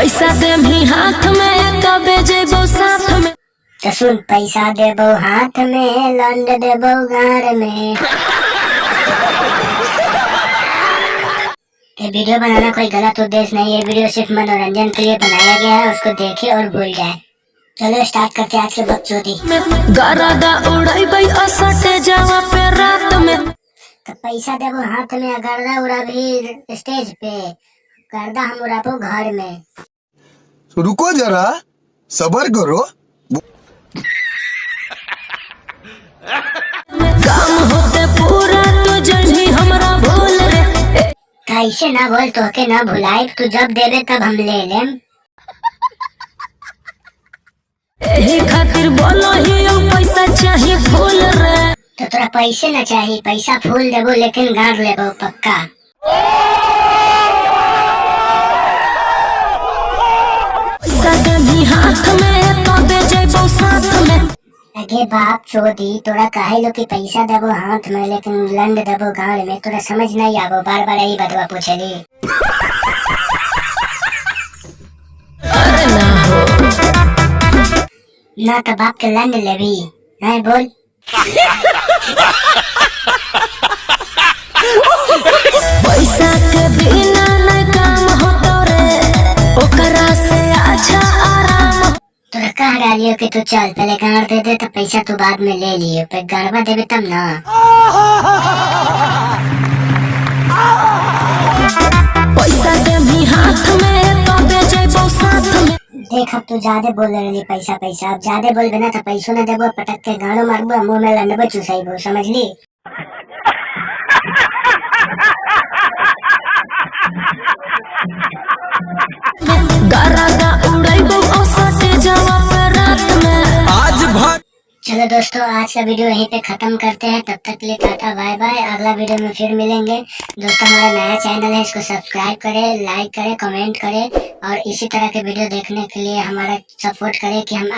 पैसा देबी हाथ में तबे जेबो साथ में। तो सुन, पैसा देबो हाथ में, लंड देबो गाड़ में। ये वीडियो बनाना कोई गलत उद्देश्य नहीं है, ये वीडियो सिर्फ मनोरंजन के लिए बनाया गया है, उसको देखे और भूल जाए। चलो स्टार्ट करते हैं आज के बकचोदी। गरादा उड़ाई असटे जावा पे रात में। तो पैसा देबो हाथ में, गर्दा उड़ाबी स्टेज पे, गर्दा हम उड़ाबो घर में। रुको जरा, सबर करो। काम होते पूरा तो जल्दी हमरा भूल रे। कैसे ना बोल, तो के ना भुलाए, तू जब देबे तब हम ले लेम। एही खातिर बोलो ही पैसा चाहिए फूल रे। तो तोरा पैसे न चाहिए, पैसा फूल देबो लेकिन गाड़ लेबो पक्का। पैसा देबी हाथ में तबे जेबो साथ में। अगे बाप चोदी, तोरा काहे लो कि पैसा देबो हाथ में लेकिन लंड देबो गाड़ में, तोरा समझ नहीं आबो, बार बार यही बतवा पूछली। अरे ना हो ना तो बाप के लंड लेबी है, बोल। पैसा के बिना न काम होतो रे, ओकरा से अच्छा आराम। तोरा कह डालियो कि तू चल पहले गाड़ दे दे, तो पैसा तू बाद में ले लियो, पे गाड़वा देबे तब ना। पैसा देबी हाथ में तबे जेबो साथ में। देख अब तू ज्यादा बोल रही पैसा पैसा, अब ज्यादा बोलबे ना तो पैसो न देबो, पटक के गाड़ो मारबो, मुंह में लंडबो चुसाइबो, समझली। गरादा उड़ाइबो असटे जावा पे रात में। आज भर चलो दोस्तों, आज का वीडियो यहीं पे खत्म करते हैं, तब तक के लिए टाटा बाय बाय। अगला वीडियो में फिर मिलेंगे दोस्तों। हमारा नया चैनल है, इसको सब्सक्राइब करें, लाइक करें, कमेंट करें और इसी तरह के वीडियो देखने के लिए हमारा सपोर्ट करें कि हम